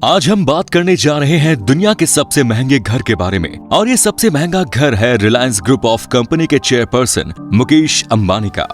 आज हम बात करने जा रहे हैं दुनिया के सबसे महंगे घर के बारे में और ये सबसे महंगा घर है रिलायंस ग्रुप ऑफ कंपनी के चेयरपर्सन मुकेश अंबानी का।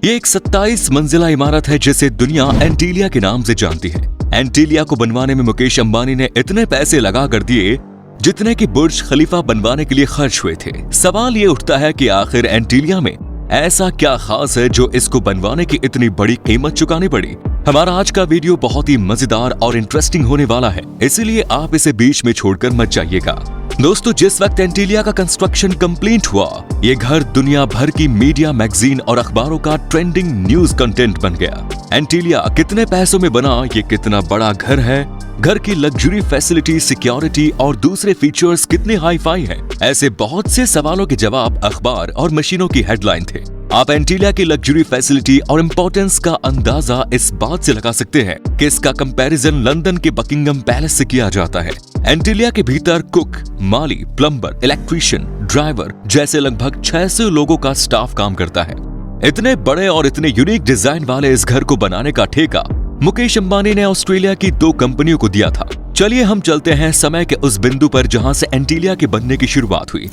ये एक 27 मंजिला इमारत है जिसे दुनिया एंटीलिया के नाम से जानती है। एंटीलिया को बनवाने में मुकेश अंबानी ने इतने पैसे लगा कर दिए जितने कि बुर्ज खलीफा बनवाने के लिए खर्च हुए थे। सवाल ये उठता है कि आखिर एंटीलिया में ऐसा क्या खास है जो इसको बनवाने की इतनी बड़ी कीमत चुकानी पड़ी। हमारा आज का वीडियो बहुत ही मजेदार और इंटरेस्टिंग होने वाला है, इसीलिए आप इसे बीच में छोड़कर मत जाइएगा। दोस्तों, जिस वक्त एंटीलिया का कंस्ट्रक्शन कंप्लीट हुआ, ये घर दुनिया भर की मीडिया, मैगजीन और अखबारों का ट्रेंडिंग न्यूज कंटेंट बन गया। एंटीलिया कितने पैसों में बना, ये कितना बड़ा घर है, घर की लग्जरी फैसिलिटी, सिक्योरिटी और दूसरे फीचर्स कितने हाई फाई हैं, ऐसे बहुत से सवालों के जवाब अखबार और मशीनों की हेडलाइन थे। आप एंटीलिया की लग्जरी फैसिलिटी और इम्पोर्टेंस का अंदाजा इस बात से लगा सकते हैं कि इसका कंपैरिजन लंदन के बकिंगम पैलेस से किया जाता है। एंटीलिया के भीतर कुक, माली, प्लम्बर, इलेक्ट्रीशियन, ड्राइवर जैसे लगभग 600 लोगों का स्टाफ काम करता है। इतने बड़े और इतने यूनिक डिजाइन वाले इस घर को बनाने का ठेका मुकेश अंबानी ने ऑस्ट्रेलिया की 2 कंपनियों को दिया था। चलिए हम चलते हैं समय के उस बिंदु पर जहां से एंटीलिया के बनने की शुरुआत हुई।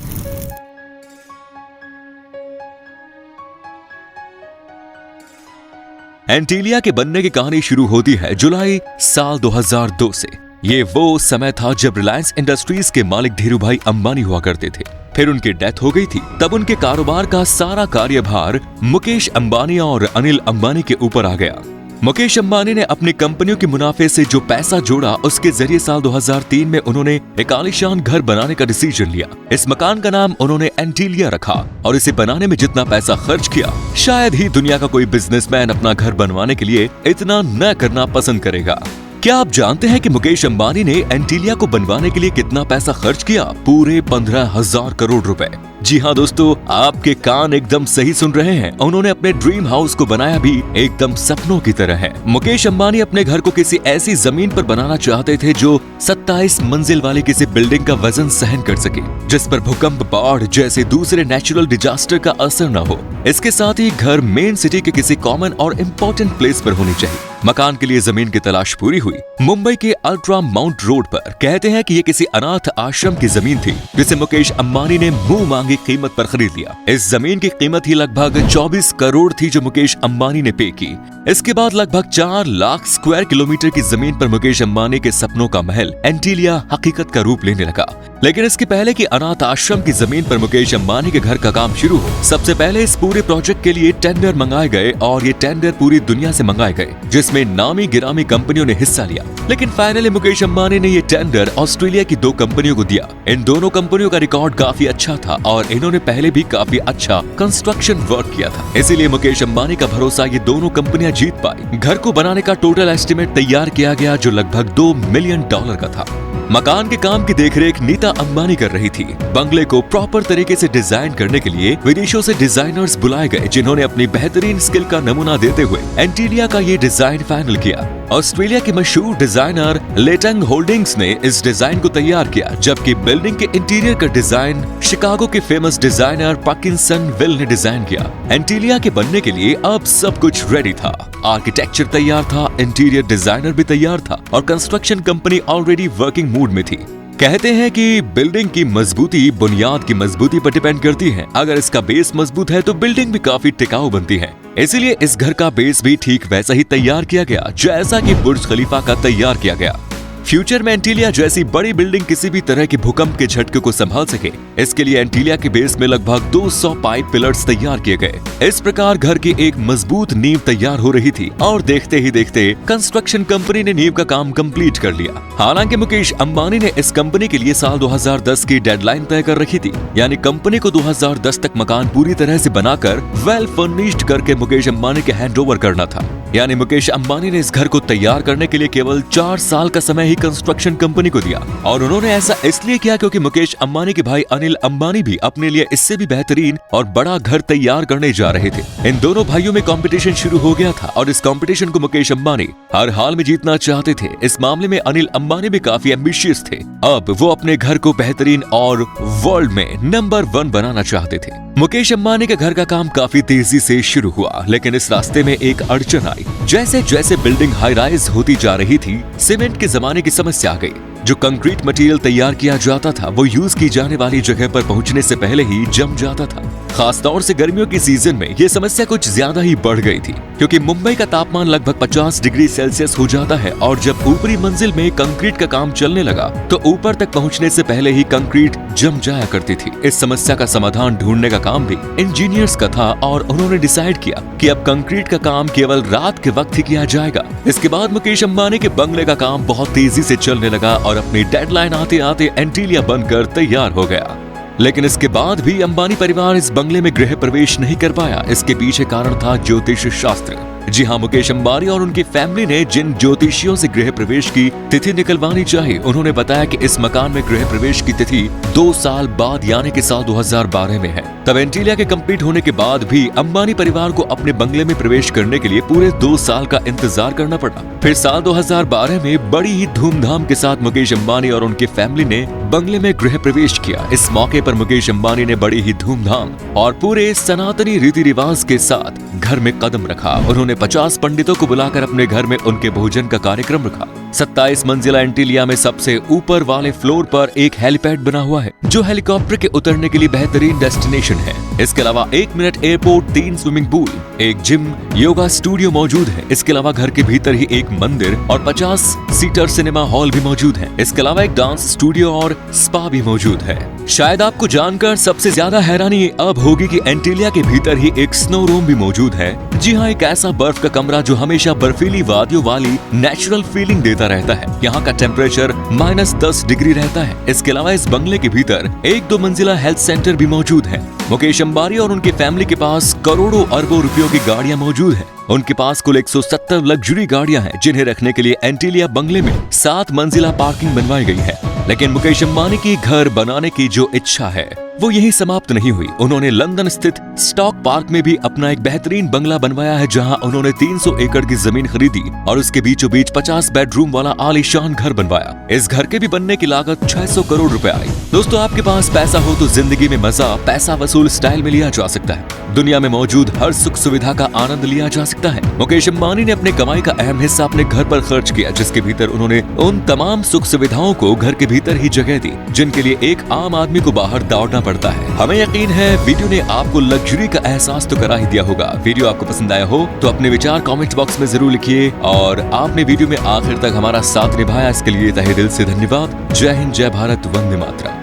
एंटीलिया के बनने की कहानी शुरू होती है जुलाई साल 2002 से। ये वो समय था जब रिलायंस इंडस्ट्रीज के मालिक धीरूभाई अंबानी हुआ करते थे। फिर उनकी डेथ हो गई थी। तब उनके कारोबार का सारा कार्यभार मुकेश अंबानी और अनिल अंबानी के ऊपर आ गया। मुकेश अंबानी ने अपनी कंपनियों के मुनाफे से जो पैसा जोड़ा, उसके जरिए साल 2003 में उन्होंने एक आलीशान घर बनाने का डिसीजन लिया। इस मकान का नाम उन्होंने एंटीलिया रखा और इसे बनाने में जितना पैसा खर्च किया, शायद ही दुनिया का कोई बिजनेसमैन अपना घर बनवाने के लिए इतना न करना पसंद करेगा। क्या आप जानते हैं कि मुकेश अंबानी ने एंटीलिया को बनवाने के लिए कितना पैसा खर्च किया? पूरे 15,000 करोड़ रुपए। जी हाँ दोस्तों, आपके कान एकदम सही सुन रहे हैं। उन्होंने अपने ड्रीम हाउस को बनाया भी एकदम सपनों की तरह है। मुकेश अंबानी अपने घर को किसी ऐसी जमीन पर बनाना चाहते थे जो 27 मंजिल वाली किसी बिल्डिंग का वजन सहन कर सके, जिस पर भूकंप, बाढ़ जैसे दूसरे नेचुरल डिजास्टर का असर न हो। इसके साथ ही घर मेन सिटी के किसी कॉमन और इम्पोर्टेंट प्लेस पर होनी चाहिए। मकान के लिए जमीन की तलाश पूरी हुई। मुंबई के अल्ट्रा माउंट रोड पर। कहते हैं कि ये किसी अनाथ आश्रम की जमीन थी जिसे मुकेश अंबानी ने मुंह मांगी कीमत पर खरीद लिया। इस जमीन की कीमत ही लगभग 24 करोड़ थी जो मुकेश अंबानी ने पे की। इसके बाद लगभग 4 लाख स्क्वायर किलोमीटर की जमीन पर मुकेश अंबानी के सपनों का महल एंटीलिया हकीकत का रूप लेने लगा। लेकिन इसके पहले कि अनाथ आश्रम की जमीन पर मुकेश अंबानी के घर का काम शुरू हो, सबसे पहले इस पूरे प्रोजेक्ट के लिए टेंडर मंगाए गए और ये टेंडर पूरी दुनिया से मंगाए गए, जिसमें नामी गिरामी कंपनियों ने हिस्सा लिया। लेकिन फाइनली मुकेश अंबानी ने ये टेंडर ऑस्ट्रेलिया की 2 कंपनियों को दिया। इन दोनों कंपनियों का रिकॉर्ड काफी अच्छा था और इन्होंने पहले भी काफी अच्छा कंस्ट्रक्शन वर्क किया था, इसीलिए मुकेश अंबानी का भरोसा ये दोनों कंपनियां जीत पाई। घर को बनाने का टोटल एस्टिमेट तैयार किया गया जो लगभग $2 मिलियन का था। मकान के काम की देखरेख नीता अंबानी कर रही थी। बंगले को प्रॉपर तरीके से डिजाइन करने के लिए विदेशों से डिजाइनर्स बुलाए गए, जिन्होंने अपनी बेहतरीन स्किल का नमूना देते हुए एंटीलिया का ये डिजाइन फाइनल किया। ऑस्ट्रेलिया के मशहूर डिजाइनर लेटंग होल्डिंग्स ने इस डिजाइन को तैयार किया, जबकि बिल्डिंग के इंटीरियर का डिजाइन शिकागो के फेमस डिजाइनर पार्किंसन विल ने डिजाइन किया। एंटीलिया के बनने के लिए अब सब कुछ रेडी था। आर्किटेक्चर तैयार था, इंटीरियर डिजाइनर भी तैयार था और construction company already working mood में थी। कहते हैं कि बिल्डिंग की मजबूती बुनियाद की मजबूती पर डिपेंड करती है। अगर इसका बेस मजबूत है तो बिल्डिंग भी काफी टिकाऊ बनती है। इसीलिए इस घर का बेस भी ठीक वैसा ही तैयार किया गया जैसा कि बुर्ज खलीफा का तैयार किया गया। फ्यूचर में एंटीलिया जैसी बड़ी बिल्डिंग किसी भी तरह के भूकंप के झटके को संभाल सके, इसके लिए एंटीलिया के बेस में लगभग 200 पाइप पिलर्स तैयार किए गए। इस प्रकार घर की एक मजबूत नींव तैयार हो रही थी और देखते ही देखते कंस्ट्रक्शन कंपनी ने नींव का काम कंप्लीट कर लिया। हालांकि मुकेश अंबानी ने इस कंपनी के लिए साल 2010 की डेडलाइन तय कर रखी थी, यानी कंपनी को 2010 तक मकान पूरी तरह से बनाकर वेल फर्निश्ड करके मुकेश अंबानी के हैंडओवर करना था। यानी मुकेश अंबानी ने इस घर को तैयार करने के लिए केवल 4 साल का समय ही कंस्ट्रक्शन कंपनी को दिया और उन्होंने ऐसा इसलिए किया क्योंकि मुकेश अंबानी के भाई अनिल अनिल अंबानी भी अपने लिए इससे भी बेहतरीन और बड़ा घर तैयार करने जा रहे थे। इन दोनों भाइयों में कंपटीशन शुरू हो गया था और इस कंपटीशन को मुकेश अंबानी हर हाल में जीतना चाहते थे। इस मामले में अनिल अंबानी भी काफी एम्बिशियस थे। अब वो अपने घर को बेहतरीन और वर्ल्ड में नंबर 1 बनाना चाहते थे। मुकेश अंबानी के घर का काम काफी तेजी से शुरू हुआ, लेकिन इस रास्ते में एक अड़चन आई। जैसे जैसे बिल्डिंग हाई राइज होती जा रही थी, सीमेंट के जमाने की समस्या आ गई। जो कंक्रीट मटेरियल तैयार किया जाता था वो यूज की जाने वाली जगह पर पहुंचने से पहले ही जम जाता था। खासतौर से गर्मियों की सीजन में ये समस्या कुछ ज्यादा ही बढ़ गई थी, क्योंकि मुंबई का तापमान लगभग 50 डिग्री सेल्सियस हो जाता है और जब ऊपरी मंजिल में कंक्रीट का काम चलने लगा तो ऊपर तक पहुंचने से पहले ही कंक्रीट जम जाया करती थी। इस समस्या का समाधान ढूंढने का काम भी इंजीनियर्स का था और उन्होंने डिसाइड किया कि अब कंक्रीट का काम केवल रात के वक्त ही किया जाएगा। इसके बाद मुकेश अंबानी के बंगले का काम बहुत तेजी से चलने लगा और अपनी डेडलाइन आते आते एंटीलिया बनकर तैयार हो गया। लेकिन इसके बाद भी अंबानी परिवार इस बंगले में गृह प्रवेश नहीं कर पाया। इसके पीछे कारण था ज्योतिष शास्त्र। जी हाँ, मुकेश अंबानी और उनकी फैमिली ने जिन ज्योतिषियों से गृह प्रवेश की तिथि निकलवानी चाहिए, उन्होंने बताया कि इस मकान में गृह प्रवेश की तिथि 2 साल बाद यानी कि साल 2012 में है। तब एंटीलिया के कंप्लीट होने के बाद भी अंबानी परिवार को अपने बंगले में प्रवेश करने के लिए पूरे 2 साल का इंतजार करना पड़ा। फिर साल 2012 में बड़ी ही धूमधाम के साथ मुकेश अंबानी और उनकी फैमिली ने बंगले में गृह प्रवेश किया। इस मौके पर मुकेश अंबानी ने बड़ी ही धूमधाम और पूरे सनातनी रीति रिवाज के साथ घर में कदम रखा। उन्होंने 50 पंडितों को बुलाकर अपने घर में उनके भोजन का कार्यक्रम रखा। 27 मंजिला एंटीलिया में सबसे ऊपर वाले फ्लोर पर एक हेलीपैड बना हुआ है, जो हेलीकॉप्टर के उतरने के लिए बेहतरीन डेस्टिनेशन है। इसके अलावा 1 मिनट एयरपोर्ट, 3 स्विमिंग पूल, एक जिम, योगा स्टूडियो मौजूद है। इसके अलावा घर के भीतर ही एक मंदिर और 50 सीटर सिनेमा हॉल भी मौजूद है। इसके अलावा एक डांस स्टूडियो और स्पा भी मौजूद है। शायद आपको जानकर सबसे ज्यादा हैरानी अब होगी कि एंटीलिया के भीतर ही एक स्नो रूम भी मौजूद है। जी हाँ, एक ऐसा बर्फ का कमरा जो हमेशा बर्फीली वादियों वाली नेचुरल फीलिंग देता रहता है। यहाँ का टेम्परेचर -10 डिग्री रहता है। इसके अलावा इस बंगले के भीतर 1-2 मंजिला हेल्थ सेंटर भी मौजूद है। मुकेश अंबानी और उनकी फैमिली के पास करोड़ों अरबों रुपयों की गाड़ियां मौजूद हैं। उनके पास कुल 170 लग्जरी गाड़ियां हैं, जिन्हें रखने के लिए एंटीलिया बंगले में 7 मंजिला पार्किंग बनवाई गई है। लेकिन मुकेश अंबानी की घर बनाने की जो इच्छा है वो यही समाप्त नहीं हुई। उन्होंने लंदन स्थित स्टॉक पार्क में भी अपना एक बेहतरीन बंगला बनवाया है, जहां उन्होंने 300 एकड़ की जमीन खरीदी और उसके बीचों बीच 50 बेडरूम वाला आलीशान घर बनवाया। इस घर के भी बनने की लागत 600 करोड़ रुपए आई। दोस्तों, आपके पास पैसा हो तो जिंदगी में मजा पैसा वसूल स्टाइल में लिया जा सकता है। दुनिया में मौजूद हर सुख सुविधा का आनंद लिया जा सकता है। मुकेश अंबानी ने अपने कमाई का अहम हिस्सा अपने घर पर खर्च किया, जिसके भीतर उन्होंने उन तमाम सुख सुविधाओं को घर के भीतर ही जगह दी, जिनके लिए एक आम आदमी को बाहर दौड़ना पड़ता है। हमें यकीन है वीडियो ने आपको लग्जरी का एहसास तो करा ही दिया होगा। वीडियो आपको पसंद आया हो तो अपने विचार कमेंट बॉक्स में जरूर लिखिए, और आपने वीडियो में आखिर तक हमारा साथ निभाया, इसके लिए तहे दिल से धन्यवाद। जय हिंद, जय भारत, वंदे मातरम।